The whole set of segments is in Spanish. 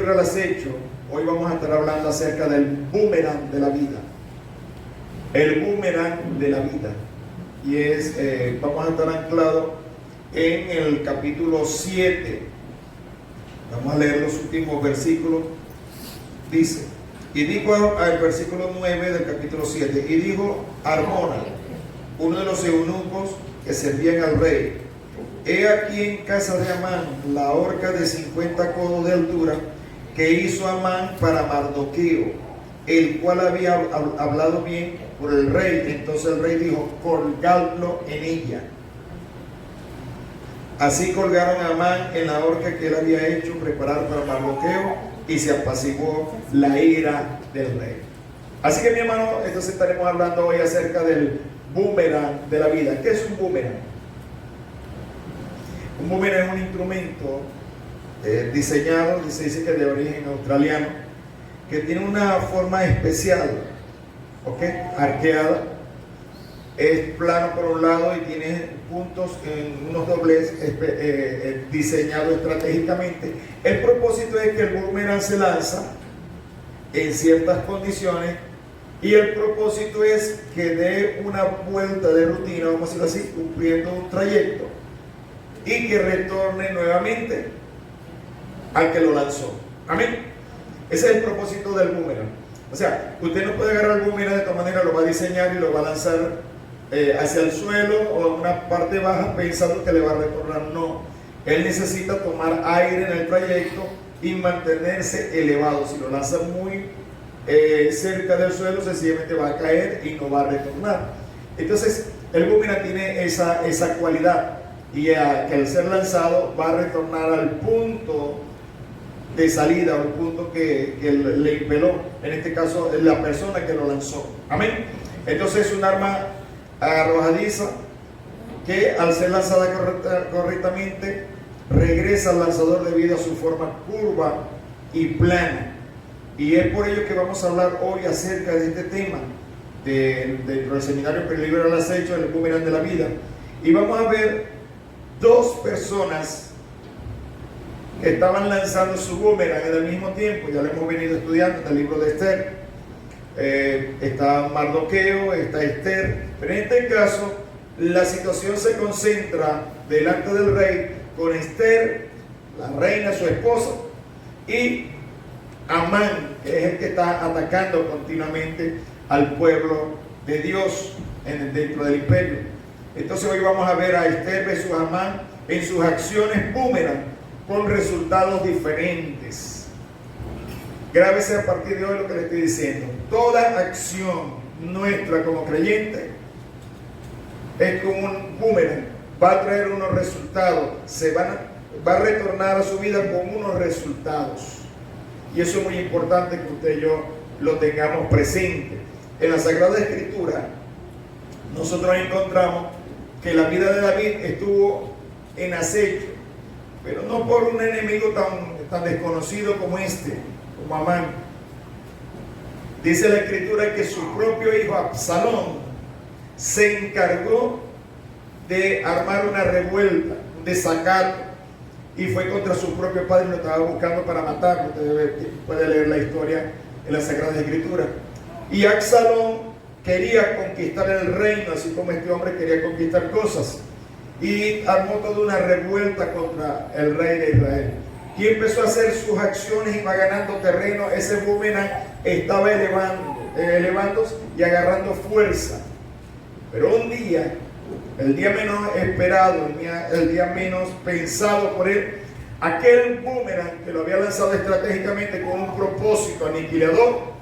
libro El Acecho, hoy vamos a estar hablando acerca del boomerang de la vida. El boomerang de la vida. Y vamos a estar anclados en el capítulo 7. Vamos a leer los últimos versículos. Dice, y dijo al versículo 9 del capítulo 7, y dijo Armona, uno de los eunucos que servían al rey: he aquí en casa de Amán la horca de 50 codos de altura que hizo Amán para Mardoqueo, el cual había hablado bien por el rey. Entonces el rey dijo: colgadlo en ella. Así colgaron a Amán en la horca que él había hecho preparar para Mardoqueo, y se apaciguó la ira del rey. Así que, mi hermano, entonces estaremos hablando hoy acerca del boomerang de la vida. ¿Qué es un boomerang? Un boomerang es un instrumento diseñado, se dice que de origen australiano, que tiene una forma especial, ¿ok? Arqueada, es plano por un lado y tiene puntos en unos dobles diseñados estratégicamente. El propósito es que el boomerang se lanza en ciertas condiciones, y el propósito es que dé una vuelta de rutina, vamos a decirlo así, cumpliendo un trayecto, y que retorne nuevamente al que lo lanzó. Amén. Ese es el propósito del boomerang. O sea, usted no puede agarrar el boomerang de esta manera, lo va a diseñar y lo va a lanzar hacia el suelo o a una parte baja pensando que le va a retornar. No, él necesita tomar aire en el trayecto y mantenerse elevado. Si lo lanza muy cerca del suelo, sencillamente va a caer y no va a retornar. Entonces el boomerang tiene esa cualidad, y que al ser lanzado va a retornar al punto de salida, o el punto que le impeló, en este caso la persona que lo lanzó. Amén. Entonces es un arma arrojadiza que, al ser lanzada correctamente, regresa al lanzador debido a su forma curva y plana. Y es por ello que vamos a hablar hoy acerca de este tema dentro del seminario El libro El Acecho, el boomerang de la vida. Y vamos a ver dos personas que estaban lanzando su boomerang en el mismo tiempo. Ya lo hemos venido estudiando en el libro de Esther. Está Mardoqueo, está Esther, pero en este caso la situación se concentra delante del rey con Esther, la reina, su esposa, y Amán, que es el que está atacando continuamente al pueblo de Dios dentro del imperio. Entonces hoy vamos a ver a Esther versus Amán en sus acciones boomerang, con resultados diferentes. Grábese a partir de hoy lo que le estoy diciendo. Toda acción nuestra como creyente es como un boomerang, va a traer unos resultados, va a retornar a su vida con unos resultados. Y eso es muy importante que usted y yo lo tengamos presente. En la Sagrada Escritura nosotros encontramos que la vida de David estuvo en acecho, pero no por un enemigo tan desconocido como como Amán. Dice la Escritura que su propio hijo Absalón se encargó de armar una revuelta, un desacato, y fue contra su propio padre y lo estaba buscando para matarlo. Usted puede leer la historia en la Sagrada Escritura. Y Absalón quería conquistar el reino, así como este hombre quería conquistar cosas, y armó toda una revuelta contra el rey de Israel, y empezó a hacer sus acciones y va ganando terreno. Ese boomerang estaba elevándose y agarrando fuerza. Pero un día, el día menos esperado, el día menos pensado por él, aquel boomerang que lo había lanzado estratégicamente con un propósito aniquilador,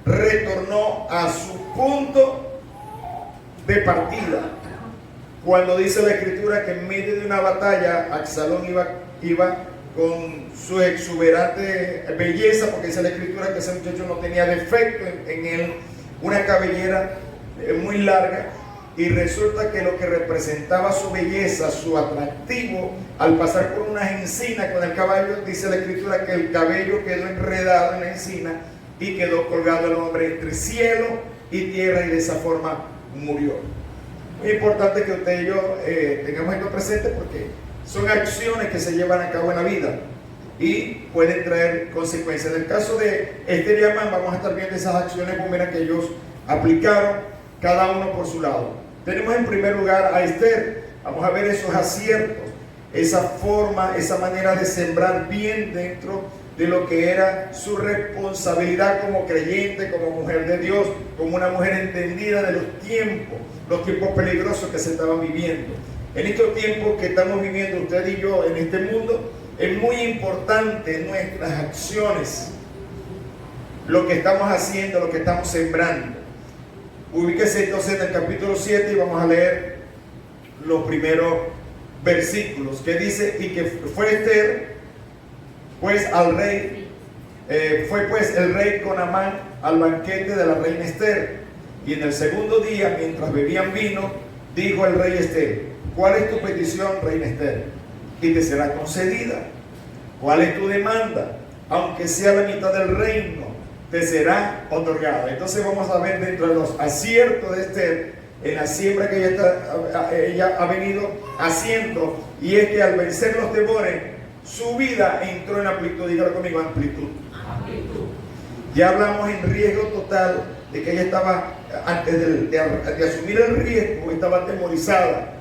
retornó a su punto de partida. Cuando dice la Escritura que en medio de una batalla Absalón iba con su exuberante belleza, porque dice la Escritura que ese muchacho no tenía defecto en él, una cabellera muy larga, y resulta que lo que representaba su belleza, su atractivo, al pasar por unas encinas con el caballo, dice la Escritura que el cabello quedó enredado en la encina y quedó colgado el hombre entre cielo y tierra, y de esa forma murió. Muy importante que usted y yo tengamos esto presente, porque son acciones que se llevan a cabo en la vida. y pueden traer consecuencias. En el caso de Esther y Amán, vamos a estar viendo esas acciones buenas que ellos aplicaron, cada uno por su lado. Tenemos en primer lugar a Esther. Vamos a ver esos aciertos, esa forma, esa manera de sembrar bien dentro de lo que era su responsabilidad como creyente, como mujer de Dios, como una mujer entendida de los tiempos peligrosos que se estaban viviendo. En estos tiempos que estamos viviendo usted y yo en este mundo, es muy importante nuestras acciones, lo que estamos haciendo, lo que estamos sembrando. Ubíquese entonces en el capítulo 7 y vamos a leer los primeros versículos, que dice: y que fue Esther pues al rey, fue pues el rey con Amán al banquete de la reina Esther, y en el segundo día, mientras bebían vino, dijo el rey a Esther: ¿cuál es tu petición, reina Esther? Y te será concedida. ¿Cuál es tu demanda? Aunque sea la mitad del reino, te será otorgada. Entonces vamos a ver dentro de los aciertos de Esther, en la siembra que ella ha venido haciendo, y es que al vencer los temores, su vida entró en amplitud. Dígalo conmigo: amplitud. Amplitud. Ya hablamos en riesgo total, de que ella estaba, antes de asumir el riesgo, estaba atemorizada,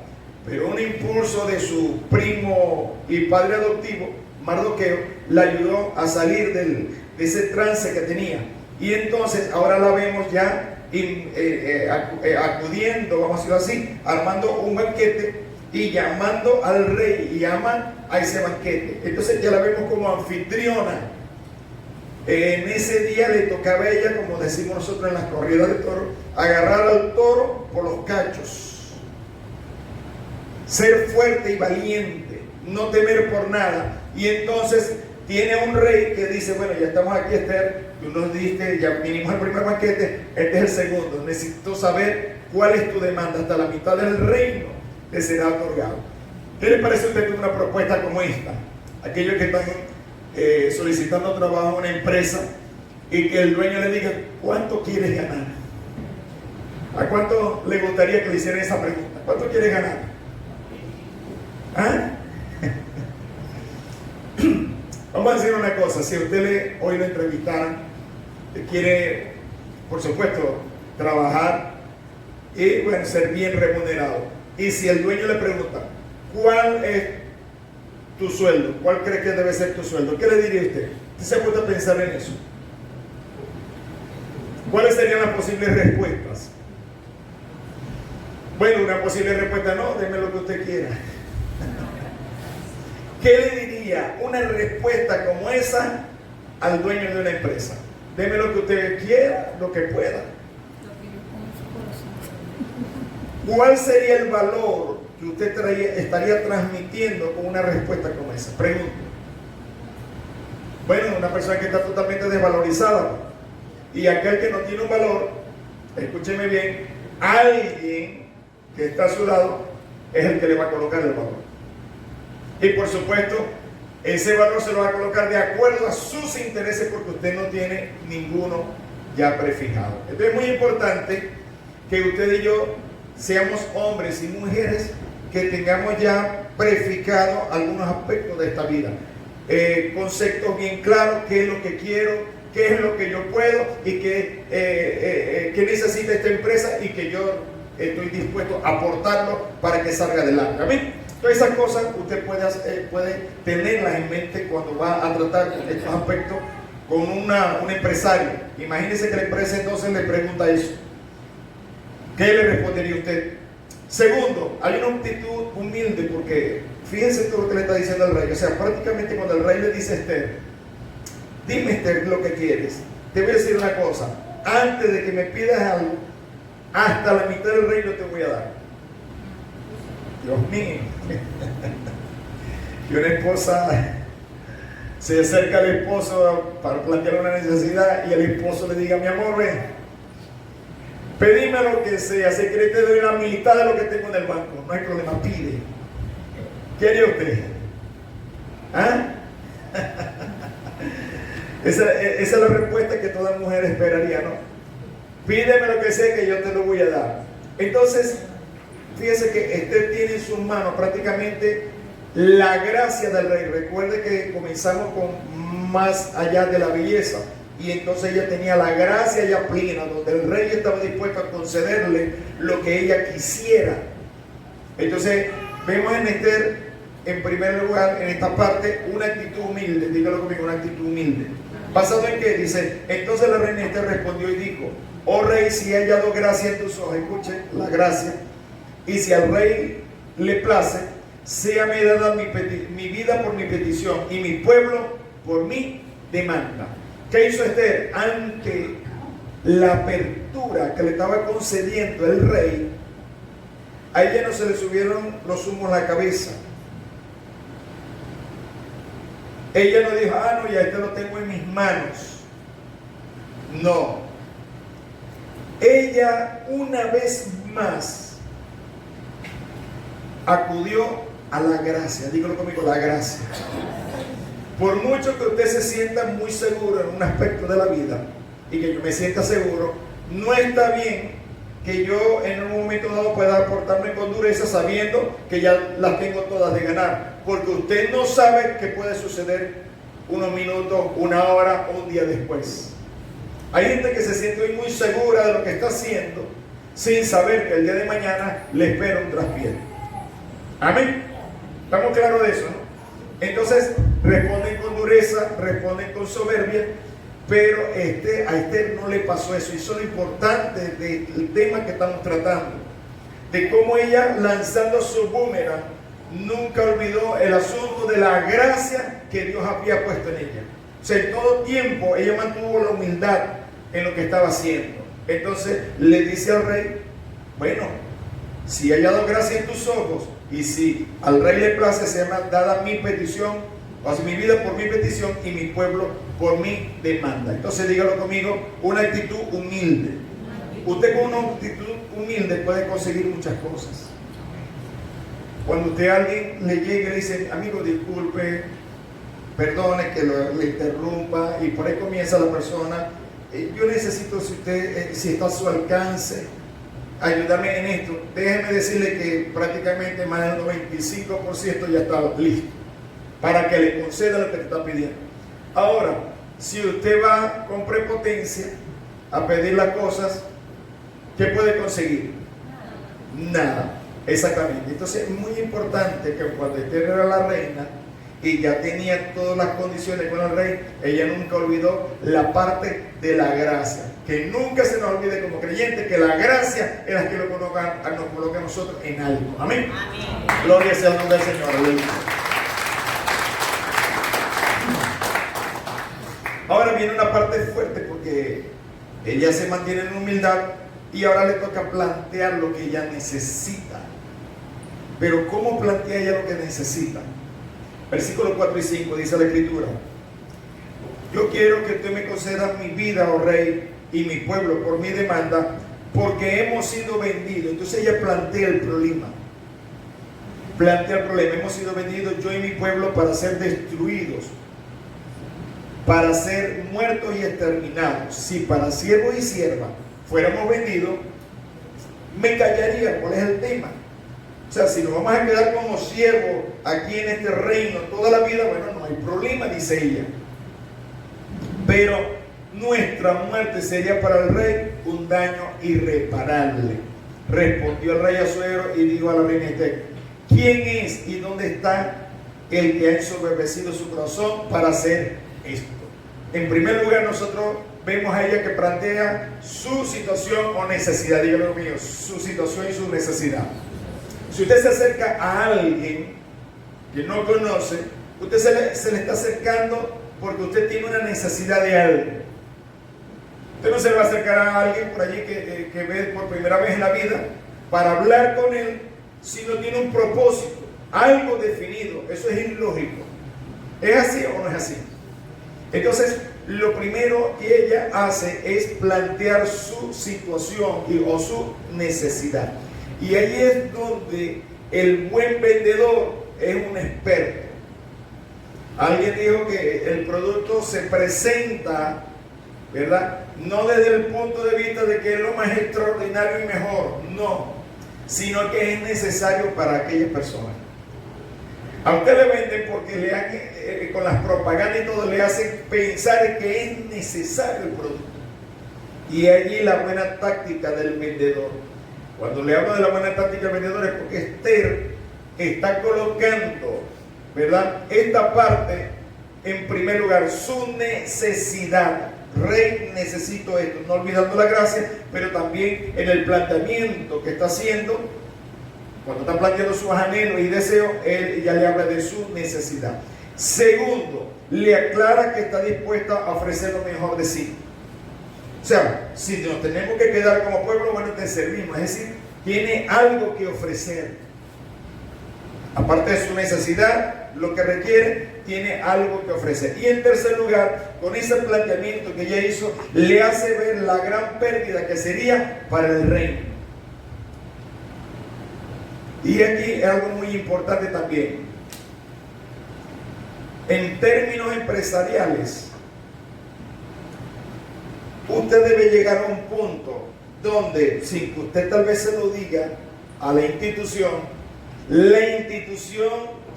pero un impulso de su primo y padre adoptivo, Mardoqueo, la ayudó a salir de ese trance que tenía. Y entonces ahora la vemos ya acudiendo, vamos a decirlo así, armando un banquete y llamando al rey y Amán a ese banquete. Entonces ya la vemos como anfitriona. En ese día le tocaba a ella, como decimos nosotros en las corridas de toro, agarrar al toro por los cachos, ser fuerte y valiente, no temer por nada. Y entonces tiene un rey que dice: bueno, ya estamos aquí, Esther, tú nos diste, ya vinimos al primer banquete, este es el segundo, necesito saber cuál es tu demanda. Hasta la mitad del reino te será otorgado. ¿Qué le parece a usted una propuesta como esta? Aquellos que están solicitando trabajo en una empresa y que el dueño le diga: ¿cuánto quieres ganar? ¿A cuánto le gustaría que le hicieran esa pregunta? ¿Cuánto quieres ganar? ¿Ah? Vamos a decir una cosa: si usted hoy lo entrevistaran, quiere, por supuesto, trabajar y, bueno, ser bien remunerado, y si el dueño le pregunta: ¿cuál es tu sueldo? ¿Cuál cree que debe ser tu sueldo? ¿Qué le diría usted? ¿Usted se ha puesto a pensar en eso? ¿Cuáles serían las posibles respuestas? Bueno, una posible respuesta: no, deme lo que usted quiera. ¿Qué le diría una respuesta como esa al dueño de una empresa? Deme lo que usted quiera, lo que pueda. ¿Cuál sería el valor que usted estaría transmitiendo con una respuesta como esa? Pregunto. Bueno, una persona que está totalmente desvalorizada, y aquel que no tiene un valor, escúcheme bien, alguien que está a su lado es el que le va a colocar el valor. Y por supuesto, ese valor se lo va a colocar de acuerdo a sus intereses, porque usted no tiene ninguno ya prefijado. Entonces es muy importante que usted y yo seamos hombres y mujeres que tengamos ya prefijado algunos aspectos de esta vida, conceptos bien claros: qué es lo que quiero, qué es lo que yo puedo y qué necesita esta empresa, y que yo estoy dispuesto a aportarlo para que salga adelante. ¿Amén? Todas esas cosas usted puede tenerlas en mente cuando va a tratar estos aspectos con un empresario. Imagínese que la empresa entonces le pregunta eso. ¿Qué le respondería usted? Segundo, hay una actitud humilde, porque fíjense todo lo que le está diciendo el rey. O sea, prácticamente cuando el rey le dice a Esther: dime, Esther, lo que quieres. Te voy a decir una cosa: antes de que me pidas algo, hasta la mitad del reino te voy a dar. Dios mío. Y una esposa se acerca al esposo para plantear una necesidad, y el esposo le diga: mi amor, ven, pedime lo que sea, si quieres te doy la mitad de lo que tengo en el banco, no hay problema, pide. ¿Qué haría usted? ¿Ah? Esa es la respuesta que toda mujer esperaría, ¿no? Pídeme lo que sea, que yo te lo voy a dar. Entonces, fíjese que Esther tiene en sus manos prácticamente la gracia del rey. Recuerde que comenzamos con más allá de la belleza. Y entonces ella tenía la gracia ya plena, donde el rey estaba dispuesto a concederle lo que ella quisiera. Entonces, vemos en Esther, en primer lugar, en esta parte, una actitud humilde. Dígalo conmigo, una actitud humilde. ¿Basado en qué? Dice, entonces la reina Esther respondió y dijo, oh rey, si he hallado gracia en tus ojos, escuche la gracia, y si al rey le place, sea me dada mi vida por mi petición y mi pueblo por mi demanda. ¿Qué hizo Esther? Ante la apertura que le estaba concediendo el rey, a ella no se le subieron los humos a la cabeza. Ella no dijo, ah, no, ya este lo tengo en mis manos. No. Ella una vez más acudió a la gracia. Dígalo conmigo, la gracia. Por mucho que usted se sienta muy seguro en un aspecto de la vida y que yo me sienta seguro, no está bien que yo en un momento dado pueda aportarme con dureza sabiendo que ya las tengo todas de ganar, porque usted no sabe qué puede suceder unos minutos, una hora o un día después. Hay gente que se siente hoy muy segura de lo que está haciendo sin saber que el día de mañana le espera un traspié. Amén. ¿Estamos claros de eso, no? Entonces responden con dureza, responden con soberbia, pero a Esther no le pasó eso. Y eso es lo importante del tema que estamos tratando, de cómo ella, lanzando su boomerang, nunca olvidó el asunto de la gracia que Dios había puesto en ella. O sea, en todo tiempo ella mantuvo la humildad en lo que estaba haciendo. Entonces le dice al rey, bueno, si he hallado gracia en tus ojos, y si al rey le place, sea dada mi petición, o sea, mi vida por mi petición y mi pueblo por mi demanda. Entonces dígalo conmigo, una actitud humilde. Usted con una actitud humilde puede conseguir muchas cosas. Cuando usted a alguien le llegue y le dice, amigo, disculpe, perdone que le interrumpa, y por ahí comienza la persona, yo necesito, si usted, si está a su alcance, ayudarme en esto. Déjeme decirle que prácticamente más del 95% ya está listo para que le conceda lo que te está pidiendo. Ahora, si usted va con prepotencia a pedir las cosas, ¿qué puede conseguir? Nada. Exactamente. Entonces es muy importante que cuando Esther era la reina y ya tenía todas las condiciones con el rey, ella nunca olvidó la parte de la gracia. Que nunca se nos olvide como creyentes que la gracia es la que nos coloca a nosotros en algo. Amén. Amén. Gloria sea el nombre del Señor. Aleluya. Ahora viene una parte fuerte, porque ella se mantiene en humildad y ahora le toca plantear lo que ella necesita. Pero ¿cómo plantea ella lo que necesita? Versículos 4 y 5 dice la Escritura: yo quiero que usted me conceda mi vida, oh rey, y mi pueblo por mi demanda, porque hemos sido vendidos. Entonces ella plantea el problema. Hemos sido vendidos, yo y mi pueblo, para ser destruidos, para ser muertos y exterminados. Si para siervos y siervas fuéramos vendidos, me callaría. ¿Cuál es el tema? O sea, si nos vamos a quedar como siervos aquí en este reino toda la vida, bueno, no hay problema, dice ella. Pero nuestra muerte sería para el rey un daño irreparable. Respondió el rey Asuero y dijo a la reina Esther: ¿quién es y dónde está el que ha ensoberbecido su corazón para hacer esto? En primer lugar, nosotros vemos a ella que plantea su situación o necesidad. Dígalo mío, su situación y su necesidad. Si usted se acerca a alguien que no conoce, usted se le está acercando porque usted tiene una necesidad de algo. Usted no se le va a acercar a alguien por allí que ve por primera vez en la vida para hablar con él si no tiene un propósito, algo definido. Eso es ilógico. ¿Es así o no es así? Entonces, lo primero que ella hace es plantear su situación o su necesidad. Y ahí es donde el buen vendedor es un experto. Alguien dijo que el producto se presenta, ¿verdad? No desde el punto de vista de que es lo más extraordinario y mejor, no, sino que es necesario para aquella persona. A usted le venden porque con las propagandas y todo le hacen pensar que es necesario el producto. Y allí la buena táctica del vendedor. Cuando le hablo de la buena táctica del vendedor es porque Esther está colocando, ¿verdad?, esta parte en primer lugar, su necesidad. Rey, necesito esto, no olvidando la gracia, pero también en el planteamiento que está haciendo, cuando está planteando sus anhelos y deseos, él ya le habla de su necesidad. Segundo, le aclara que está dispuesta a ofrecer lo mejor de sí. O sea, si nos tenemos que quedar como pueblo, bueno, te servimos. Es decir, tiene algo que ofrecer. Aparte de su necesidad, lo que requiere, tiene algo que ofrecer. Y en tercer lugar, con ese planteamiento que ella hizo, le hace ver la gran pérdida que sería para el reino. Y aquí es algo muy importante también. En términos empresariales, usted debe llegar a un punto donde, sin que usted tal vez se lo diga a la institución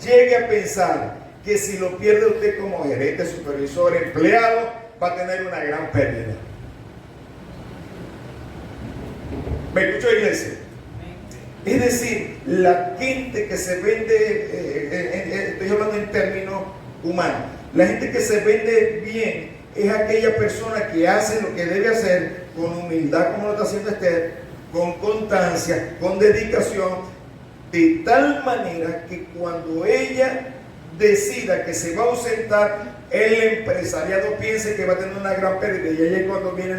llegue a pensar que si lo pierde usted como gerente, supervisor, empleado, va a tener una gran pérdida. ¿Me escuchó, iglesia? Es decir, la gente que se vende, estoy hablando en términos humanos, la gente que se vende bien es aquella persona que hace lo que debe hacer con humildad, como lo está haciendo Esther, con constancia, con dedicación, de tal manera que cuando ella decida que se va a ausentar, el empresariado piense que va a tener una gran pérdida. Y ahí es cuando viene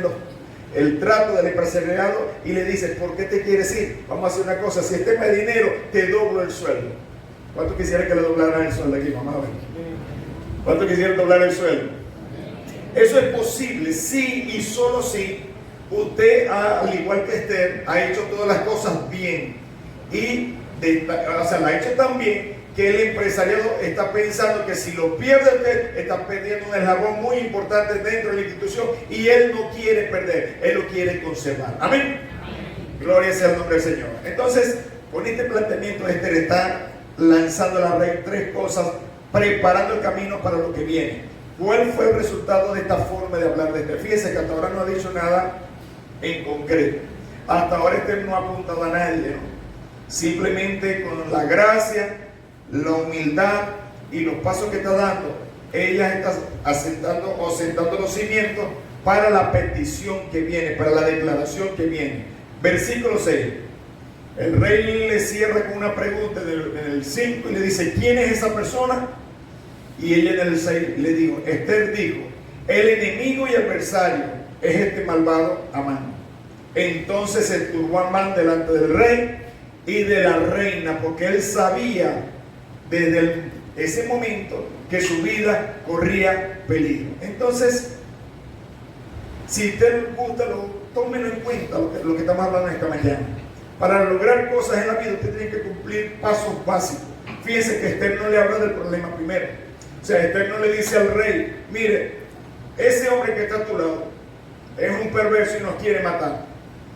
el trato del empresariado y le dice: ¿por qué te quieres ir? Vamos a hacer una cosa, si este me da dinero, te doblo el sueldo. ¿Cuánto quisiera que le doblaran el sueldo aquí, mamá? ¿Cuánto quisiera doblar el sueldo? Eso es posible, sí, y solo si usted, al igual que Esther, ha hecho todas las cosas bien. Y la ha hecho tan bien que el empresariado está pensando que si lo pierde usted, está perdiendo un eslabón muy importante dentro de la institución, y él no quiere perder, él lo quiere conservar. Amén. Gloria sea el nombre del Señor. Entonces, con este planteamiento, Esther está lanzando a la rey tres cosas, preparando el camino para lo que viene. ¿Cuál fue el resultado de esta forma de hablar de Esther? Fíjense que hasta ahora no ha dicho nada en concreto. Hasta ahora Esther no ha apuntado a nadie, ¿no? Simplemente con la gracia, la humildad y los pasos que está dando, ella está sentando los cimientos para la petición que viene, para la declaración que viene. Versículo 6. El rey le cierra con una pregunta en el 5 y le dice: ¿quién es esa persona? Y ella en el 6 le dijo: Esther dijo, el enemigo y adversario es este malvado Amán. Entonces se turbó Amán delante del rey y de la reina, porque él sabía desde ese momento que su vida corría peligro. Entonces, si usted gusta, tómenlo en cuenta lo que estamos hablando esta mañana. Para lograr cosas en la vida, usted tiene que cumplir pasos básicos. Fíjense que Esther no le habla del problema primero. O sea, Esther no le dice al rey: mire, ese hombre que está a tu lado es un perverso y nos quiere matar.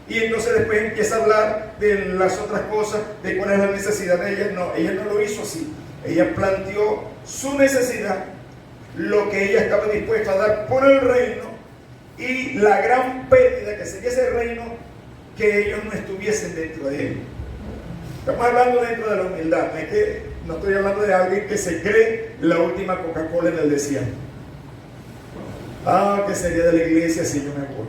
Y entonces después empieza a hablar de las otras cosas, de cuál es la necesidad de ella. No, ella no lo hizo así. Ella planteó su necesidad, lo que ella estaba dispuesta a dar por el reino, y la gran pérdida que sería ese reino, que ellos no estuviesen dentro de él. Estamos hablando dentro de la humildad. No estoy hablando de alguien que se cree la última Coca-Cola en el desierto. ¿Qué sería de la iglesia si yo me voy?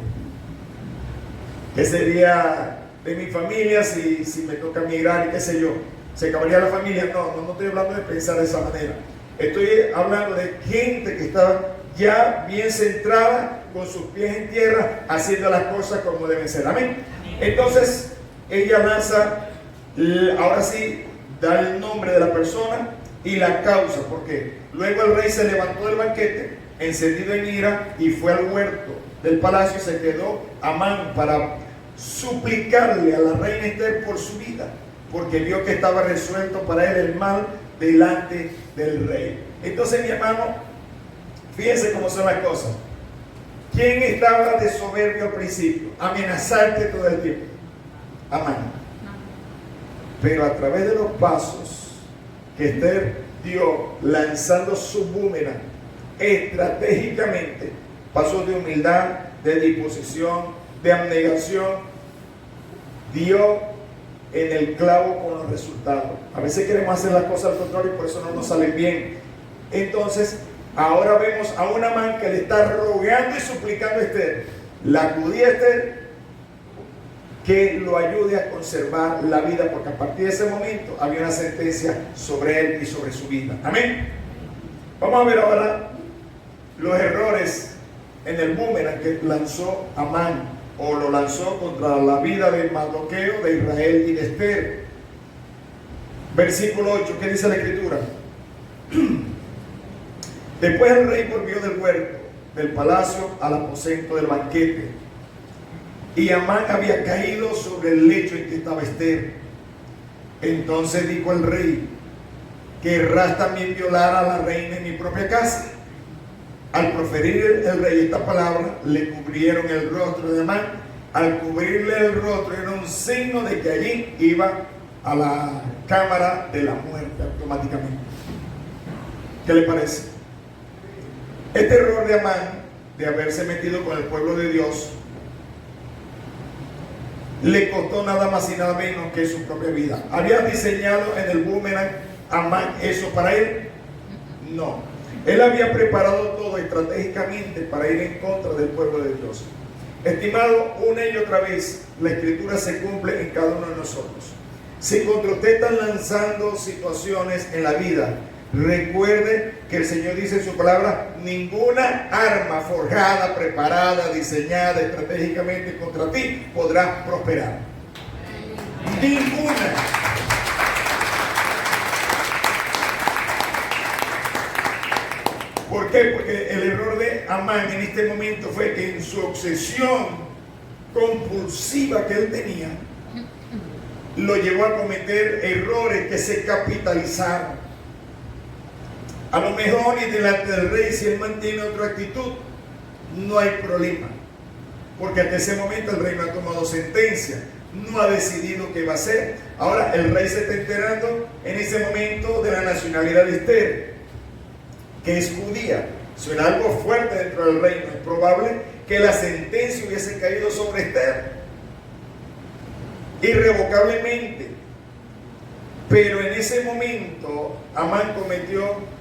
¿Qué sería de mi familia si me toca migrar y qué sé yo? ¿Se acabaría la familia? No estoy hablando de pensar de esa manera. Estoy hablando de gente que está ya bien centrada, con sus pies en tierra, haciendo las cosas como deben ser. Amén. Entonces, ella lanza, ahora sí, da el nombre de la persona y la causa, porque luego el rey se levantó del banquete, encendido en ira, y fue al huerto del palacio y se quedó Amán para suplicarle a la reina Esther por su vida, porque vio que estaba resuelto para él el mal delante del rey. Entonces, mi hermano, fíjense cómo son las cosas. ¿Quién estaba de soberbio al principio? Amenazarte todo el tiempo. Amán. Pero a través de los pasos que Esther Dios, lanzando su boomerang estratégicamente, pasó de humildad, de disposición, de abnegación, dio en el clavo con los resultados. A veces queremos hacer las cosas al contrario y por eso no nos salen bien. Entonces, ahora vemos a un Amán que le está rogando y suplicando a Esther, la judía Esther, que lo ayude a conservar la vida, porque a partir de ese momento había una sentencia sobre él y sobre su vida. Amén. Vamos a ver ahora los errores en el boomerang que lanzó Amán, o lo lanzó contra la vida de Mardoqueo, de Israel y de Esther. Versículo 8, ¿qué dice la escritura? Después el rey volvió del huerto, del palacio, al aposento del banquete, y Amán había caído sobre el lecho en que estaba Esther. Entonces dijo el rey: ¿querrás también violar a la reina en mi propia casa? Al proferir el rey esta palabra, le cubrieron el rostro de Amán. Al cubrirle el rostro era un signo de que allí iba a la cámara de la muerte automáticamente. ¿Qué le parece? Este error de Amán, de haberse metido con el pueblo de Dios, le costó nada más y nada menos que su propia vida. ¿Había diseñado en el boomerang Amán eso para él? No. Él había preparado todo estratégicamente para ir en contra del pueblo de Dios. Estimado, una y otra vez la escritura se cumple en cada uno de nosotros. Si contra usted están lanzando situaciones en la vida, recuerde que el Señor dice en su palabra: ninguna arma forjada, preparada, diseñada estratégicamente contra ti podrá prosperar. Ninguna. ¿Por qué? Porque el error de Amán en este momento fue que en su obsesión compulsiva que él tenía, lo llevó a cometer errores que se capitalizaron. A lo mejor y delante del rey, si él mantiene otra actitud, no hay problema, porque hasta ese momento el rey no ha tomado sentencia, no ha decidido qué va a hacer. Ahora el rey se está enterando en ese momento de la nacionalidad de Esther, que es judía. Suena algo fuerte dentro del reino. Es probable que la sentencia hubiese caído sobre Esther irrevocablemente, pero en ese momento Amán cometió,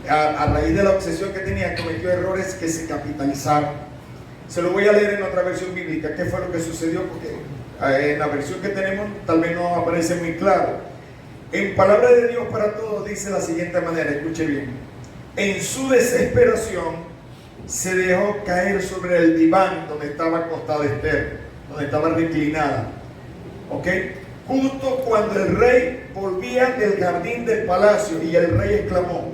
a raíz de la obsesión que tenía, cometió errores que se capitalizaron. Se lo voy a leer en otra versión bíblica qué fue lo que sucedió, porque en la versión que tenemos tal vez no aparece muy claro. En Palabra de Dios para Todos dice de la siguiente manera, escuche bien: en su desesperación se dejó caer sobre el diván donde estaba acostada Esther, donde estaba reclinada, ¿ok? Justo cuando el rey volvía del jardín del palacio, y el rey exclamó: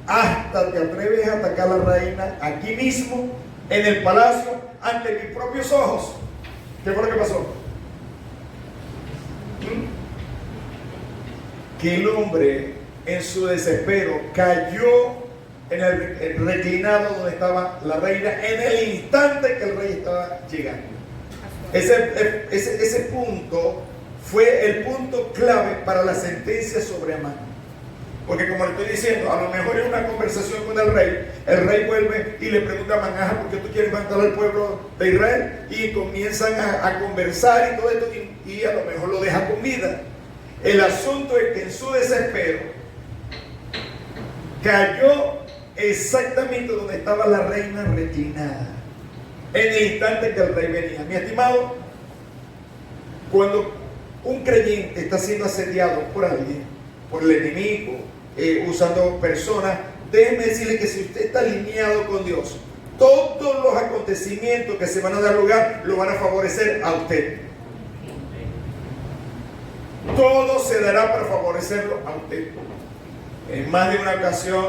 ¿hasta te atreves a atacar a la reina aquí mismo, en el palacio, ante mis propios ojos? ¿Qué fue lo que pasó? Que el hombre en su desespero cayó en el reclinado donde estaba la reina en el instante que el rey estaba llegando. Ese punto fue el punto clave para la sentencia sobre Amán. Porque como le estoy diciendo, a lo mejor en una conversación con el rey vuelve y le pregunta a Amán: ¿por qué tú quieres matar al pueblo de Israel? Y comienzan a conversar y todo esto, y a lo mejor lo deja con vida. El asunto es que en su desespero cayó exactamente donde estaba la reina reclinada, en el instante que el rey venía. Mi estimado, cuando un creyente está siendo asediado por alguien, por el enemigo, usando personas, déjeme decirle que si usted está alineado con Dios, todos los acontecimientos que se van a dar lugar lo van a favorecer a usted. Todo se dará para favorecerlo a usted. En más de una ocasión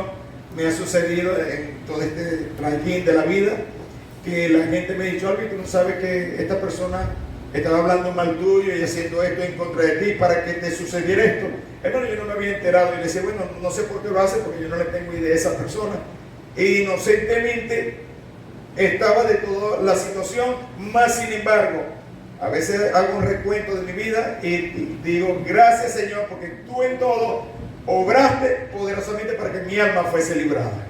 me ha sucedido en todo este trajín de la vida que la gente me ha dicho: Alvin, tú no sabes que esta persona estaba hablando mal tuyo y haciendo esto en contra de ti para que te sucediera esto. Hermano, yo no me había enterado, y le decía: bueno, no sé por qué lo hace, porque yo no le tengo idea de esa persona. E inocentemente estaba de toda la situación, más sin embargo, a veces hago un recuento de mi vida y digo: gracias, Señor, porque tú en todo obraste poderosamente para que mi alma fuese librada.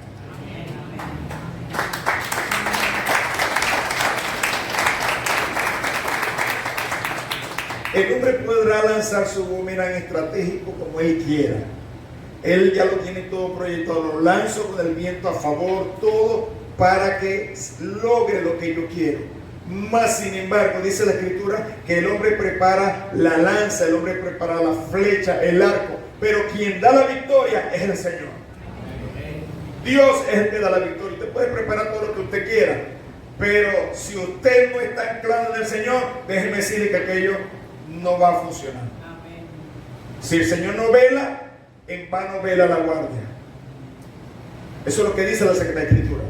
El hombre podrá lanzar su boomerang estratégico como él quiera. Él ya lo tiene todo proyectado. Lo lanzo con el viento a favor, todo para que logre lo que yo quiero. Más sin embargo, dice la Escritura que el hombre prepara la lanza, el hombre prepara la flecha, el arco. Pero quien da la victoria es el Señor. Dios es el que da la victoria. Usted puede preparar todo lo que usted quiera, pero si usted no está anclado en el Señor, déjeme decirle que aquello no va a funcionar. Amén. Si el Señor no vela, en vano vela la guardia. Eso es lo que dice la Sagrada Escritura.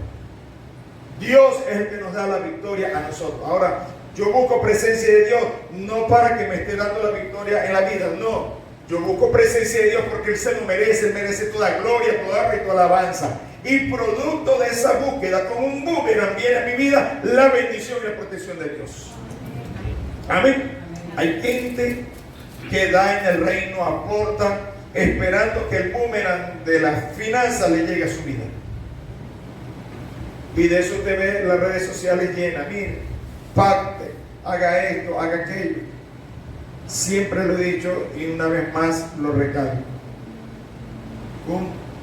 Dios es el que nos da la victoria a nosotros. Ahora, yo busco presencia de Dios no para que me esté dando la victoria en la vida, no. Yo busco presencia de Dios porque Él se lo merece, Él merece toda gloria, toda honra y toda alabanza. Y producto de esa búsqueda, como un boomerang, viene a mi vida la bendición y la protección de Dios. Amén. Hay gente que da en el reino, aporta, esperando que el boomerang de las finanzas le llegue a su vida. Y de eso te ve las redes sociales llenas. Mire, pacte, haga esto, haga aquello. Siempre lo he dicho y una vez más lo recalco.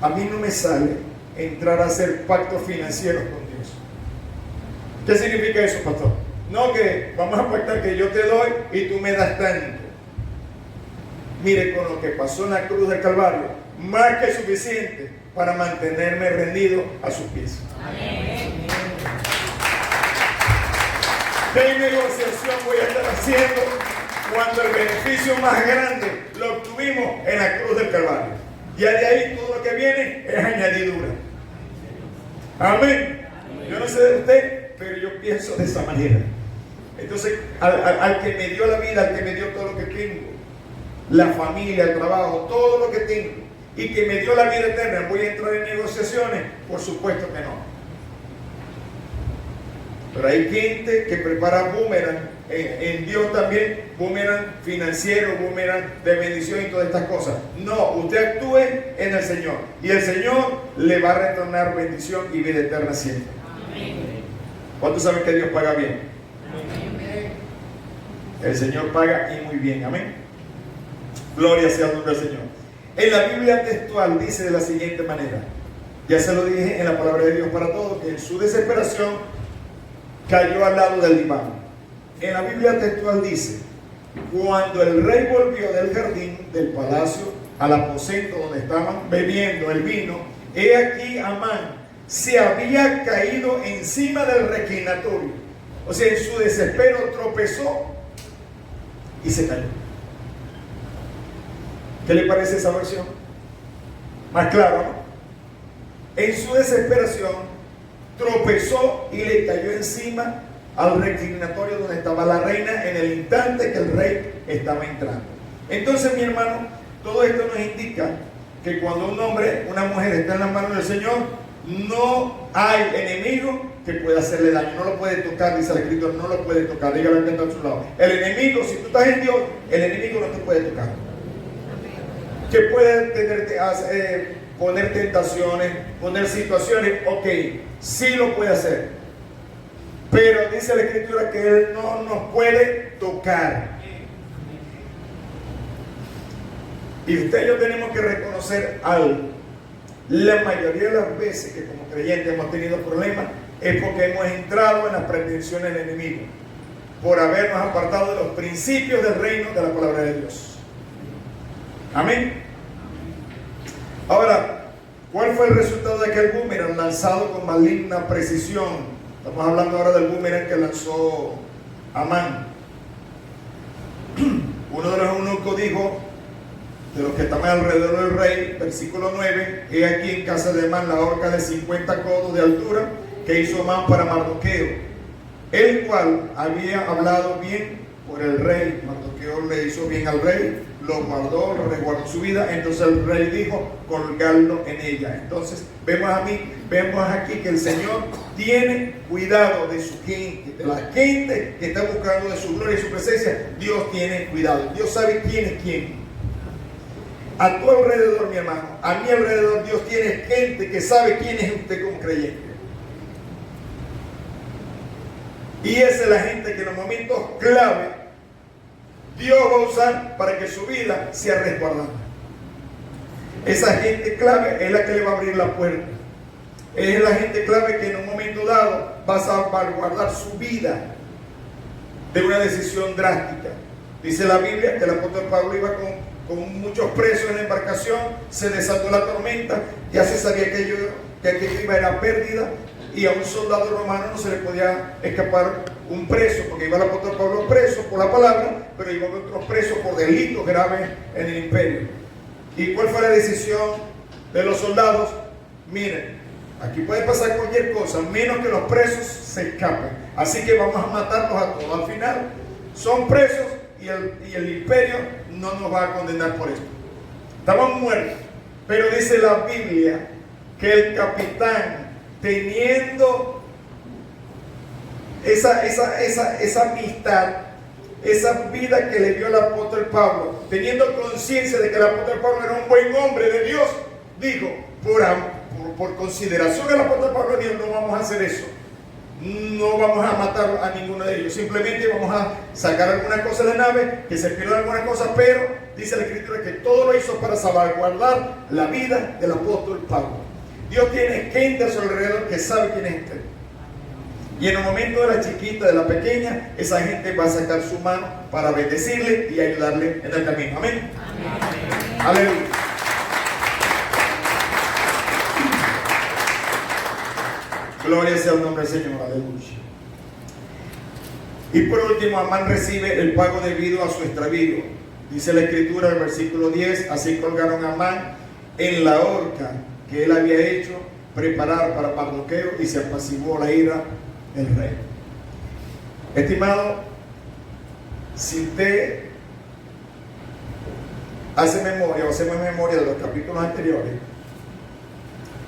A mí no me sale entrar a hacer pactos financieros con Dios. ¿Qué significa eso, pastor? No, que vamos a pactar que yo te doy y tú me das tanto. Mire, con lo que pasó en la cruz del Calvario, más que suficiente para mantenerme rendido a sus pies. Amén. ¿Qué negociación voy a estar haciendo cuando el beneficio más grande lo obtuvimos en la cruz del Calvario? Ya de ahí todo lo que viene es añadidura. Amén. Yo no sé de usted, pero yo pienso de esa manera. Entonces, al que me dio la vida, al que me dio todo lo que tengo, la familia, el trabajo, todo lo que tengo, y que me dio la vida eterna, ¿voy a entrar en negociaciones? Por supuesto que no. Pero hay gente que prepara boomerang en Dios también, boomerang financiero, boomerang de bendición y todas estas cosas. No, usted actúe en el Señor y el Señor le va a retornar bendición y vida eterna siempre. Amén. ¿Cuántos saben que Dios paga bien? Amén. El Señor paga y muy bien. Amén. Gloria sea el nombre del Señor. En la Biblia textual dice de la siguiente manera, ya se lo dije en la palabra de Dios para todos, que en su desesperación cayó al lado del diván. En la Biblia textual dice, cuando el rey volvió del jardín del palacio al aposento donde estaban bebiendo el vino, he aquí Amán se había caído encima del reclinatorio. O sea, en su desespero tropezó y se cayó. ¿Qué le parece esa versión? Más claro, ¿no? En su desesperación tropezó y le cayó encima al reclinatorio donde estaba la reina en el instante que el rey estaba entrando. Entonces, mi hermano, todo esto nos indica que cuando un hombre, una mujer está en las manos del Señor, no hay enemigo que pueda hacerle daño, no lo puede tocar, dice la Escritura, no lo puede tocar. Dígalo que está a su lado. El enemigo, si tú estás en Dios, el enemigo no te puede tocar. Que puede poner tentaciones, poner situaciones, ok, sí lo puede hacer, pero dice la Escritura que Él no nos puede tocar. Y usted y yo tenemos que reconocer algo. La mayoría de las veces que como creyentes hemos tenido problemas es porque hemos entrado en las pretensiones del enemigo, por habernos apartado de los principios del reino de la palabra de Dios. Amén. Ahora, ¿cuál fue el resultado de aquel boomerang lanzado con maligna precisión? Estamos hablando ahora del boomerang que lanzó Amán. Uno de los eunucos dijo, de los que estaban alrededor del rey, versículo 9, he aquí en casa de Amán la horca de 50 codos de altura que hizo Amán para Mardoqueo, el cual había hablado bien por el rey. Mardoqueo le hizo bien al rey, lo guardó, lo resguardó su vida. Entonces el rey dijo, colgarlo en ella. Entonces vemos aquí que el Señor tiene cuidado de su gente, de la gente que está buscando de su gloria y su presencia. Dios tiene cuidado, Dios sabe quién es quién. A tu alrededor, mi hermano, a mi alrededor, Dios tiene gente que sabe quién es usted como creyente. Y esa es la gente que en los momentos clave Dios va a usar para que su vida sea resguardada. Esa gente clave es la que le va a abrir la puerta. Es la gente clave que en un momento dado va a salvaguardar su vida de una decisión drástica. Dice la Biblia que el apóstol Pablo iba con muchos presos en la embarcación, se desató la tormenta, ya se sabía que aquello iba a la pérdida, y a un soldado romano no se le podía escapar un preso, porque iba el apóstol Pablo preso por la palabra, pero iba otros presos por delitos graves en el imperio. ¿Y cuál fue la decisión de los soldados? Miren, aquí puede pasar cualquier cosa, menos que los presos se escapen. Así que vamos a matarlos a todos. Al final son presos y el imperio no nos va a condenar por esto. Estaban muertos. Pero dice la Biblia que el capitán, teniendo esa amistad, esa vida que le dio el apóstol Pablo, teniendo conciencia de que el apóstol Pablo era un buen hombre de Dios, dijo, por consideración del apóstol Pablo, dijo, no vamos a hacer eso, no vamos a matar a ninguno de ellos, simplemente vamos a sacar alguna cosa de la nave, que se pierda alguna cosa, pero dice la Escritura que todo lo hizo para salvaguardar la vida del apóstol Pablo. Dios tiene gente a su alrededor que sabe quién es usted. Y en el momento de la chiquita, de la pequeña, esa gente va a sacar su mano para bendecirle y ayudarle en el camino. Amén. Amén. Aleluya. Gloria sea el nombre del Señor. Aleluya. Y por último, Amán recibe el pago debido a su extravío. Dice la Escritura, el versículo 10, así colgaron a Amán en la horca que él había hecho preparar para Mardoqueo, y se apaciguó la ira del rey. Estimado, si usted hace memoria o hacemos memoria de los capítulos anteriores,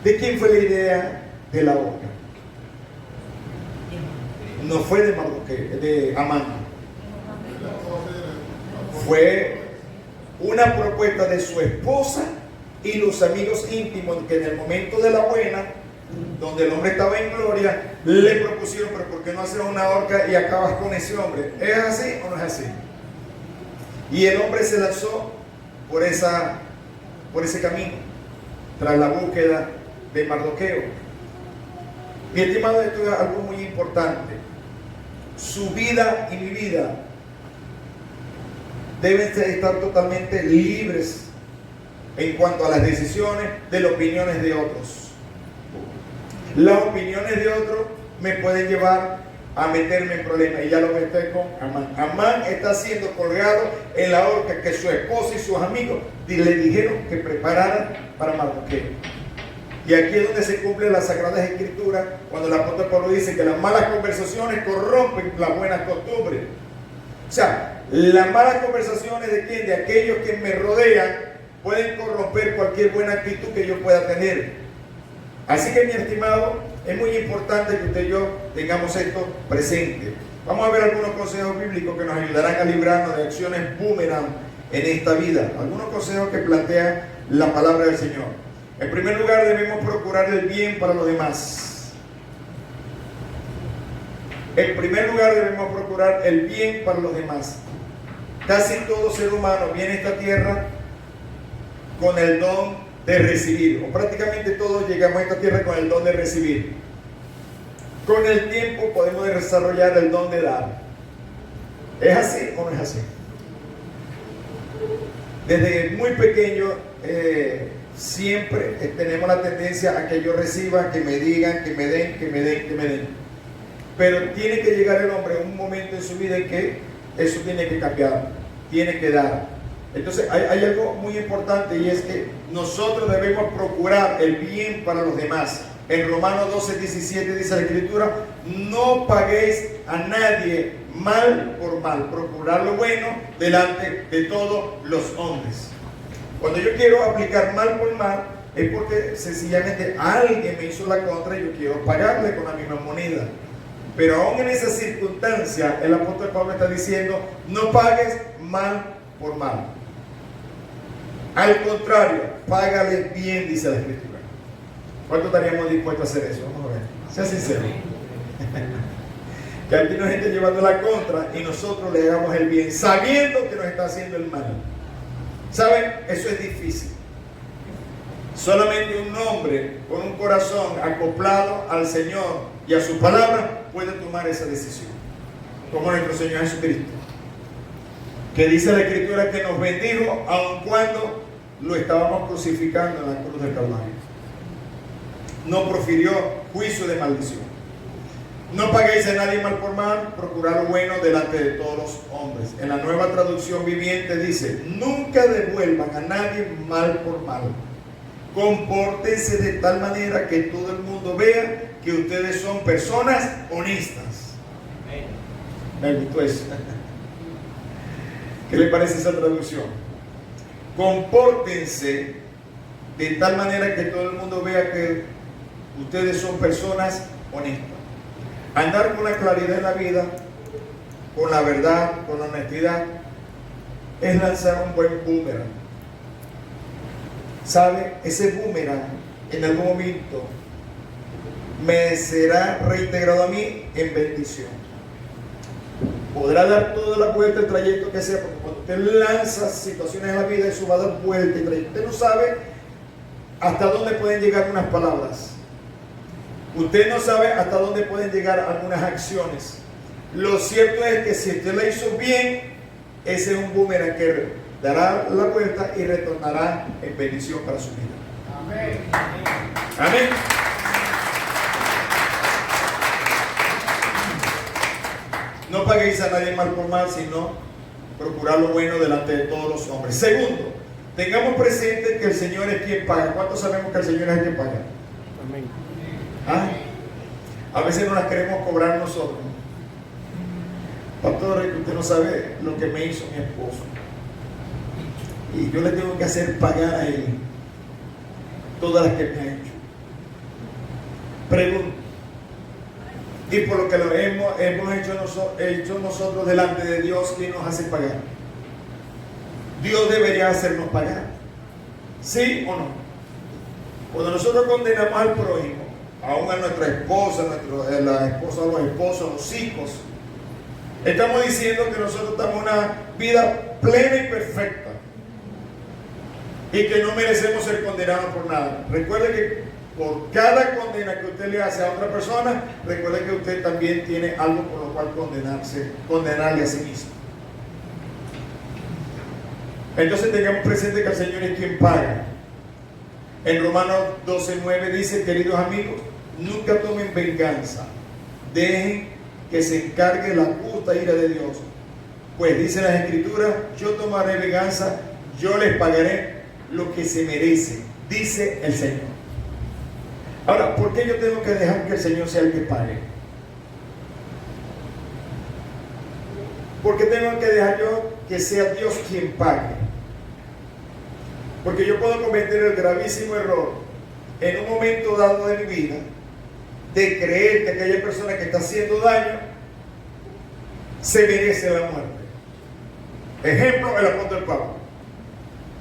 ¿de quién fue la idea de la horca? No fue de Mardoqueo, de Amán. Fue una propuesta de su esposa y los amigos íntimos, que en el momento de la buena, donde el hombre estaba en gloria, le propusieron, pero ¿por qué no hacer una horca y acabas con ese hombre? ¿Es así o no es así? Y el hombre se lanzó por ese camino, tras la búsqueda de Mardoqueo. Mi estimado, esto es algo muy importante. Su vida y mi vida deben estar totalmente libres en cuanto a las decisiones de las opiniones de otros. Las opiniones de otros me pueden llevar a meterme en problemas, y ya lo metí con Amán. Amán está siendo colgado en la horca que su esposa y sus amigos le dijeron que prepararan para Mardoqueo. Y aquí es donde se cumplen las sagradas escrituras, cuando el apóstol Pablo dice que las malas conversaciones corrompen las buenas costumbres. O sea, las malas conversaciones de quién, de aquellos que me rodean, pueden corromper cualquier buena actitud que yo pueda tener. Así que, mi estimado, es muy importante que usted y yo tengamos esto presente. Vamos a ver algunos consejos bíblicos que nos ayudarán a librarnos de acciones boomerang en esta vida. Algunos consejos que plantea la palabra del Señor. En primer lugar, debemos procurar el bien para los demás. En primer lugar, debemos procurar el bien para los demás. Casi todo ser humano viene a esta tierra con el don de recibir, o prácticamente todos llegamos a esta tierra con el don de recibir. Con el tiempo podemos desarrollar el don de dar. ¿Es así o no es así? Desde muy pequeño siempre tenemos la tendencia a que yo reciba, que me digan, que me den, que me den, que me den. Pero tiene que llegar el hombre a un momento en su vida en que eso tiene que cambiar, tiene que dar. Entonces hay algo muy importante, y es que nosotros debemos procurar el bien para los demás. En Romanos 12:17 dice la Escritura: no paguéis a nadie mal por mal, procurar lo bueno delante de todos los hombres. Cuando yo quiero aplicar mal por mal, es porque sencillamente alguien me hizo la contra y yo quiero pagarle con la misma moneda. Pero aún en esa circunstancia, el apóstol Pablo está diciendo: no pagues mal por mal. Al contrario, págale bien, dice la Escritura. ¿Cuánto estaríamos dispuestos a hacer eso? Vamos a ver. Sea sincero. Que aquí nos esté llevando la contra y nosotros le hagamos el bien, sabiendo que nos está haciendo el mal. ¿Saben? Eso es difícil. Solamente un hombre con un corazón acoplado al Señor y a su palabra puede tomar esa decisión, como nuestro Señor Jesucristo, que dice la Escritura que nos bendijo aun cuando lo estábamos crucificando en la cruz del Calvario. No profirió juicio de maldición. No paguéis a nadie mal por mal, procurad lo bueno delante de todos los hombres. En la Nueva Traducción Viviente dice: nunca devuelvan a nadie mal por mal. Compórtense de tal manera que todo el mundo vea que ustedes son personas honestas. Me gustó eso. ¿Qué le parece esa traducción? Compórtense de tal manera que todo el mundo vea que ustedes son personas honestas. Andar con la claridad en la vida, con la verdad, con la honestidad, es lanzar un buen boomerang. ¿Sabe? Ese boomerang en algún momento me será reintegrado a mí en bendición. Podrá dar toda la vuelta, el trayecto que sea, porque cuando usted lanza situaciones en la vida, eso va a dar vuelta y trayecto. Usted no sabe hasta dónde pueden llegar unas palabras. Usted no sabe hasta dónde pueden llegar algunas acciones. Lo cierto es que si usted la hizo bien, ese es un boomerang que dará la vuelta y retornará en bendición para su vida. Amén. Amén. No paguéis a nadie mal por mal, sino procurar lo bueno delante de todos los hombres. Segundo, tengamos presente que el Señor es quien paga. ¿Cuántos sabemos que el Señor es quien paga? Amén. ¿Ah? A veces no las queremos cobrar nosotros. Pastor, usted no sabe lo que me hizo mi esposo. Y yo le tengo que hacer pagar a él todas las que me ha hecho. Pregunto. Y por lo que lo hemos hecho nosotros delante de Dios, ¿quién nos hace pagar? Dios debería hacernos pagar. ¿Sí o no? Cuando nosotros condenamos al prójimo, aún a nuestra esposa, la esposa de los esposos, los hijos, estamos diciendo que nosotros estamos en una vida plena y perfecta y que no merecemos ser condenados por nada. Recuerde que por cada condena que usted le hace a otra persona, recuerde que usted también tiene algo por lo cual condenarle a sí mismo. Entonces tengamos presente que el Señor es quien paga. En Romanos 12:9 dice: queridos amigos, nunca tomen venganza, dejen que se encargue la justa ira de Dios, pues dice las Escrituras: yo tomaré venganza, yo les pagaré lo que se merece, dice el Señor. Ahora, ¿por qué yo tengo que dejar que el Señor sea el que pague? ¿Por qué tengo que dejar yo que sea Dios quien pague? Porque yo puedo cometer el gravísimo error en un momento dado de mi vida de creer que aquella persona que está haciendo daño se merece la muerte. Ejemplo, el apóstol Pablo.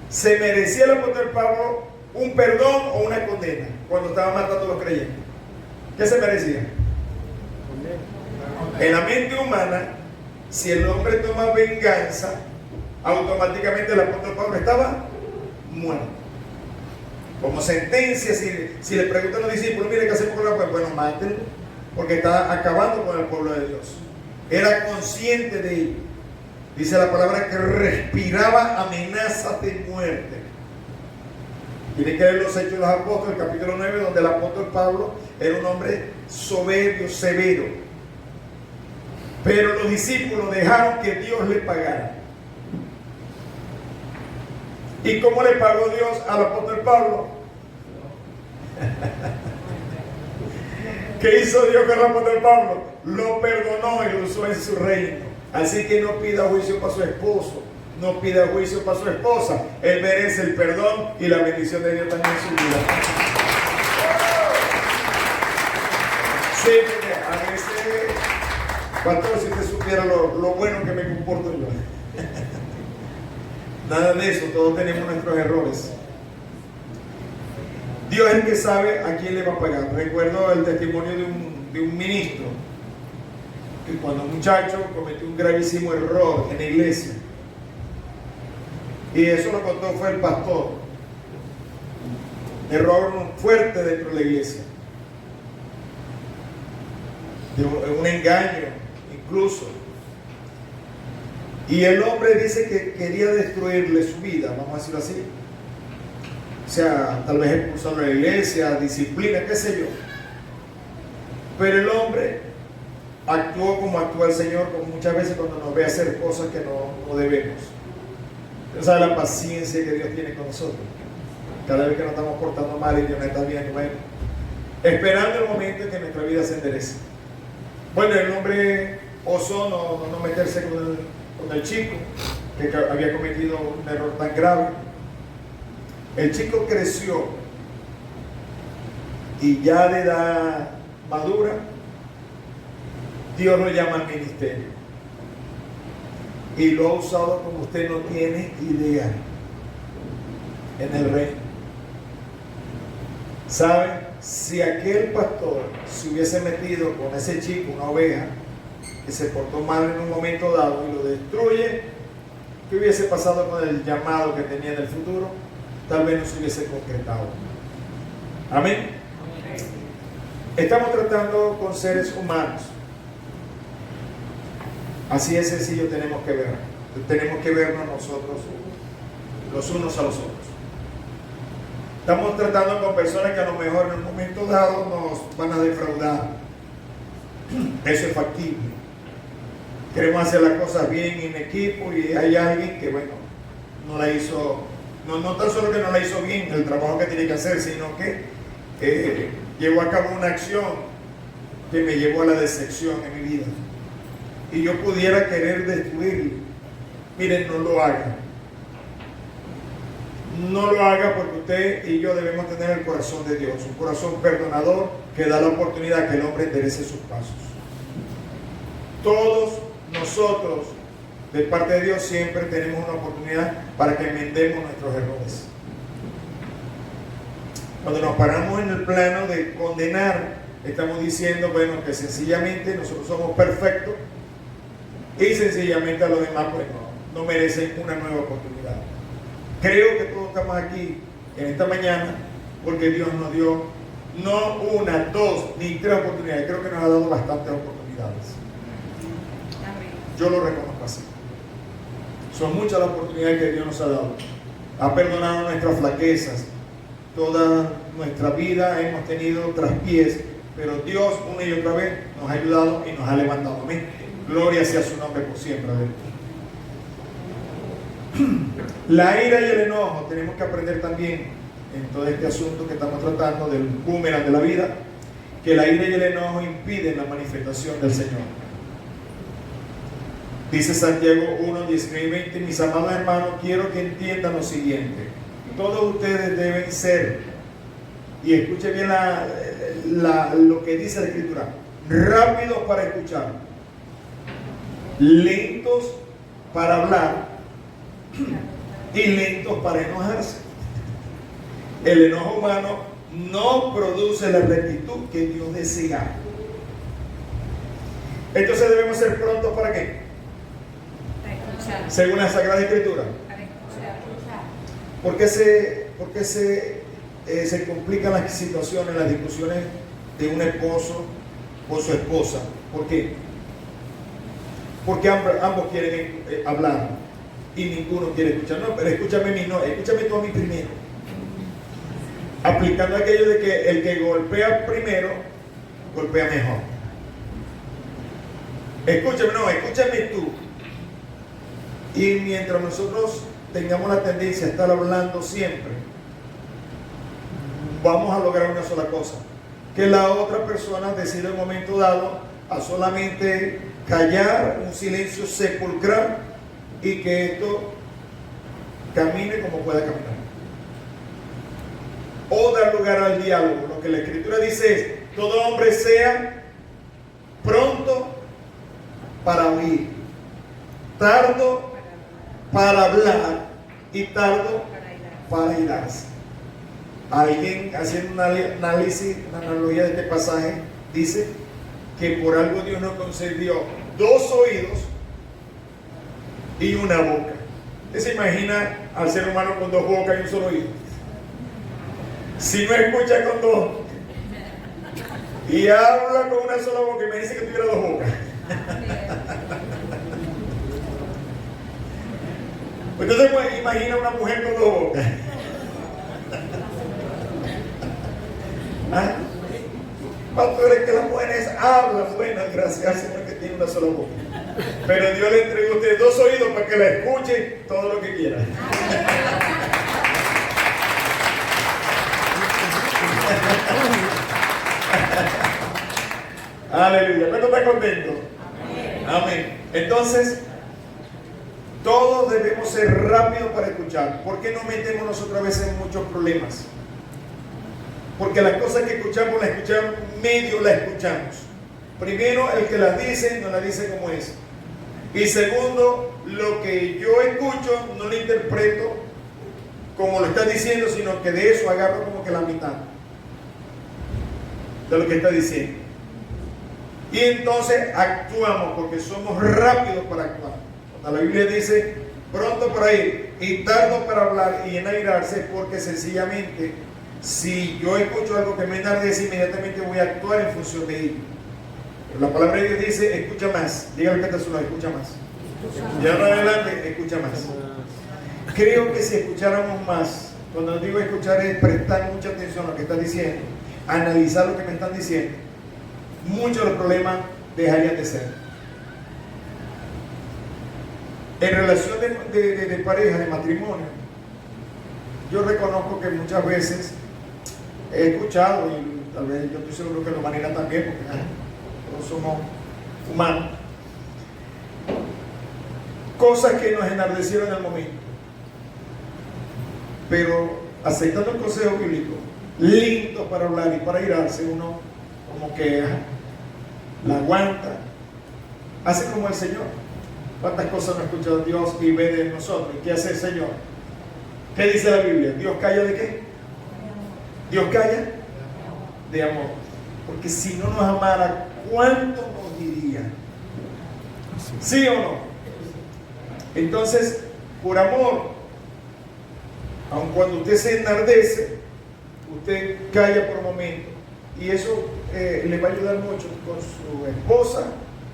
¿Se merecía el apóstol Pablo un perdón o una condena cuando estaba matando a los creyentes? ¿Qué se merecía? En la mente humana, si el hombre toma venganza, automáticamente el apóstol Pablo estaba muerto. Como sentencia, si le preguntan a los discípulos: mire, ¿qué hacemos con la puebla? Bueno, mátenlo, porque está acabando con el pueblo de Dios. Era consciente de ello. Dice la palabra que respiraba amenazas de muerte. Tiene que ver los Hechos de los Apóstoles, el capítulo 9, donde el apóstol Pablo era un hombre soberbio, severo. Pero los discípulos dejaron que Dios le pagara. ¿Y cómo le pagó Dios al apóstol Pablo? ¿Qué hizo Dios con el apóstol Pablo? Lo perdonó y lo usó en su reino. Así que no pida juicio para su esposo, no pida juicio para su esposa. Él merece el perdón y la bendición de Dios también en su vida. Sí, a veces, pastor, si usted supiera lo bueno que me comporto yo. Nada de eso, todos tenemos nuestros errores. Dios es el que sabe a quién le va a pagar. Recuerdo el testimonio de un ministro que cuando un muchacho cometió un gravísimo error en la iglesia, y eso lo contó fue el pastor, error fuerte dentro de la iglesia, de un engaño incluso, y el hombre dice que quería destruirle su vida, vamos a decirlo así, o sea, tal vez expulsarlo de la iglesia, disciplina, qué sé yo, pero el hombre actuó como actúa el Señor muchas veces cuando nos ve hacer cosas que no debemos. Usted sabe la paciencia que Dios tiene con nosotros. Cada vez que nos estamos portando mal y Dios nos está viendo, bueno, esperando el momento en que nuestra vida se enderece. Bueno, el hombre osó no meterse con el chico que había cometido un error tan grave. El chico creció y ya de edad madura, Dios lo llama al ministerio y lo ha usado como usted no tiene idea en el reino. ¿Saben? Si aquel pastor se hubiese metido con ese chico, una oveja, que se portó mal en un momento dado y lo destruye, ¿qué hubiese pasado con el llamado que tenía en el futuro? Tal vez no se hubiese concretado. Amén. Estamos tratando con seres humanos. Así de sencillo tenemos que ver. Tenemos que vernos nosotros los unos a los otros. Estamos tratando con personas que a lo mejor en un momento dado nos van a defraudar. Eso es factible. Queremos hacer las cosas bien en equipo y hay alguien que, bueno, no la hizo, no tan solo que no la hizo bien el trabajo que tiene que hacer, sino que llevó a cabo una acción que me llevó a la decepción en mi vida. Y yo pudiera querer destruirlo. Miren, no lo haga. No lo haga porque usted y yo debemos tener el corazón de Dios, un corazón perdonador que da la oportunidad que el hombre enderece sus pasos. Todos nosotros, de parte de Dios, siempre tenemos una oportunidad para que enmendemos nuestros errores. Cuando nos paramos en el plano de condenar, estamos diciendo, bueno, que sencillamente nosotros somos perfectos y sencillamente a los demás pues no merecen una nueva oportunidad. Creo que todos estamos aquí en esta mañana porque Dios nos dio no una, dos, ni tres oportunidades. Creo que nos ha dado bastantes oportunidades. Yo lo reconozco así. Son muchas las oportunidades que Dios nos ha dado. Ha perdonado nuestras flaquezas. Toda nuestra vida hemos tenido traspiés, pero Dios una y otra vez nos ha ayudado y nos ha levantado. Amén. Gloria sea su nombre por siempre. La ira y el enojo tenemos que aprender también en todo este asunto que estamos tratando del boomerang de la vida, que la ira y el enojo impiden la manifestación del Señor. Dice Santiago 1, 19 y 20: mis amados hermanos, quiero que entiendan lo siguiente: todos ustedes deben ser, y escuchen bien lo que dice la Escritura, rápidos para escuchar, lentos para hablar y lentos para enojarse. El enojo humano no produce la rectitud que Dios desea. Entonces debemos ser prontos ¿para qué? Según la Sagrada Escritura. ¿Por qué se complican las situaciones, las discusiones de un esposo con su esposa? ¿Por qué? Porque ambos quieren hablar y ninguno quiere escuchar. No, pero escúchame a mí, no, escúchame tú a mí primero. Aplicando aquello de que el que golpea primero, golpea mejor. Escúchame, no, escúchame tú. Y mientras nosotros tengamos la tendencia a estar hablando siempre, vamos a lograr una sola cosa: que la otra persona decida en un momento dado a solamente callar, un silencio sepulcral, y que esto camine como pueda caminar. O dar lugar al diálogo. Lo que la Escritura dice es: todo hombre sea pronto para oír, tardo para hablar y tardo para irarse. Alguien haciendo un análisis, una analogía de este pasaje, dice que por algo Dios nos concedió 2 oídos y una boca. ¿Usted se imagina al ser humano con 2 bocas y un solo oído? Si no escucha con 2 y habla con una sola boca, y me dice que tuviera 2 bocas. Entonces imagina una mujer con 2 bocas. ¿Ah? Pastores, que las mujeres hablan, bueno, gracias al Señor que tiene una sola boca. Pero Dios le entregó a usted 2 oídos para que la escuche todo lo que quiera. Aleluya. ¿Cuánto está contento? Amén. Entonces, todos debemos ser rápidos para escuchar. ¿Por qué nos metemos nosotros a veces en muchos problemas? Porque las cosas que escuchamos, las escuchamos, medio las escuchamos. Primero, el que las dice, no las dice como es. Y segundo, lo que yo escucho, no lo interpreto como lo está diciendo, sino que de eso agarro como que la mitad de lo que está diciendo. Y entonces actuamos, porque somos rápidos para actuar. Cuando la Biblia dice, pronto para ir y tardo para hablar y enairarse, porque sencillamente, si yo escucho algo que me enardece, inmediatamente voy a actuar en función de ello. Pero la palabra de Dios dice, escucha más. Dígale que está a su lado, escucha más. Y ahora adelante, escucha más. Creo que si escucháramos más, cuando digo escuchar es prestar mucha atención a lo que están diciendo, analizar lo que me están diciendo, muchos de los problemas dejarían de ser. En relación de pareja, de matrimonio, yo reconozco que muchas veces he escuchado, y tal vez yo estoy seguro que la humanidad también, porque todos somos humanos, cosas que nos enardecieron en el momento. Pero aceptando el consejo bíblico, lindo para hablar y para irarse, uno como que la aguanta, hace como el Señor. ¿Cuántas cosas no ha escuchado Dios y ve de nosotros? ¿Y qué hace el Señor? ¿Qué dice la Biblia? ¿Dios calla de qué? ¿Dios calla? De amor. Porque si no nos amara, ¿cuánto nos diría? ¿Sí o no? Entonces, por amor, aun cuando usted se enardece, usted calla por un momento. Y eso le va a ayudar mucho con su esposa,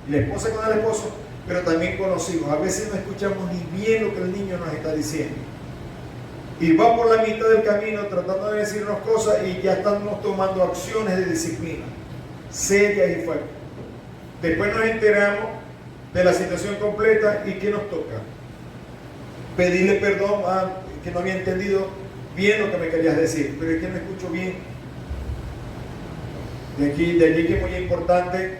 y la esposa con el esposo, pero también con los hijos. A veces no escuchamos ni bien lo que el niño nos está diciendo. Y va por la mitad del camino tratando de decirnos cosas y ya estamos tomando acciones de disciplina, serias y fuertes. Después nos enteramos de la situación completa y ¿qué nos toca? Pedirle perdón a que no había entendido bien lo que me querías decir, pero es que no escucho bien. De allí que es muy importante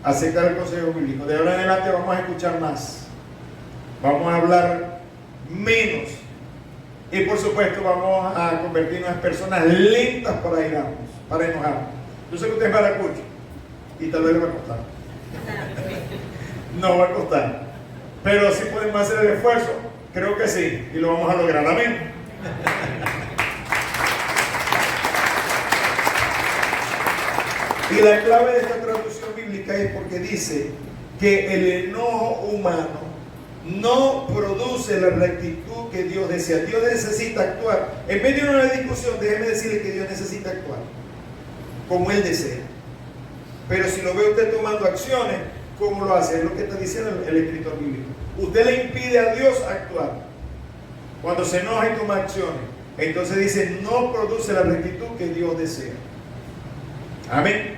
aceptar el consejo bíblico. De ahora en adelante vamos a escuchar más, vamos a hablar menos y por supuesto vamos a convertirnos en personas lentas para irnos, para enojarnos. Yo sé que ustedes van a escuchar y tal vez les va a costar. No va a costar, pero sí podemos hacer el esfuerzo. Creo que sí, y lo vamos a lograr. Amén. Y la clave de esta traducción bíblica es porque dice que el enojo humano no produce la rectitud que Dios desea. Dios necesita actuar. En medio de una discusión, déjeme decirle que Dios necesita actuar como Él desea. Pero si lo ve usted tomando acciones, ¿cómo lo hace? Es lo que está diciendo el escritor bíblico. Usted le impide a Dios actuar. Cuando se enoja y toma acciones, entonces dice, no produce la rectitud que Dios desea. Amén.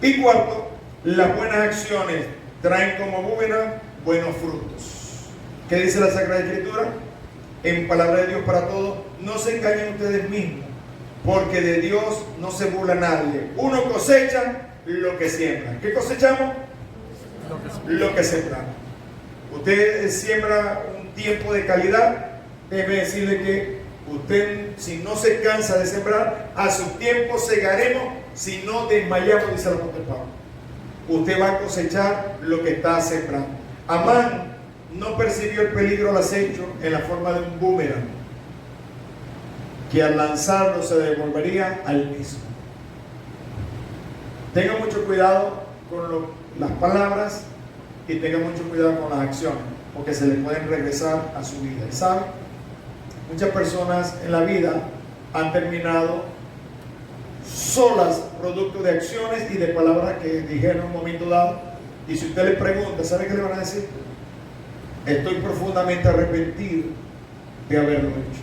Y cuarto, las buenas acciones traen como buenos frutos. ¿Qué dice la Sagrada Escritura? En palabra de Dios para todos, no se engañen ustedes mismos, porque de Dios no se burla nadie. Uno cosecha lo que siembra. ¿Qué cosechamos? Lo que sembramos. Usted siembra un tiempo de calidad, debe decirle que usted, si no se cansa de sembrar, a su tiempo segaremos, si no desmayamos, dice el apóstol Pablo. Usted va a cosechar lo que está sembrando. Amán no percibió el peligro al acecho en la forma de un boomerang, que al lanzarlo se devolvería al mismo. Tenga mucho cuidado con las palabras y tenga mucho cuidado con las acciones, porque se le pueden regresar a su vida. ¿Y saben? Muchas personas en la vida han terminado solas producto de acciones y de palabras que dijeron en un momento dado. Y si usted le pregunta, ¿sabe qué le van a decir? Estoy profundamente arrepentido de haberlo hecho.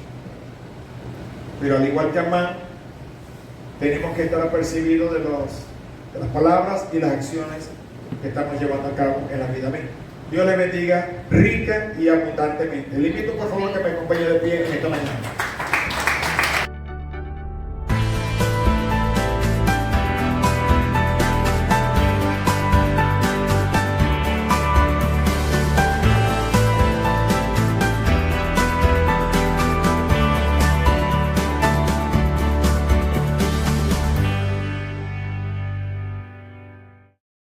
Pero al igual que Amán, tenemos que estar apercibidos de las palabras y las acciones que estamos llevando a cabo en la vida misma. Dios les bendiga rica y abundantemente. Le invito por favor que me acompañe de pie en esta mañana.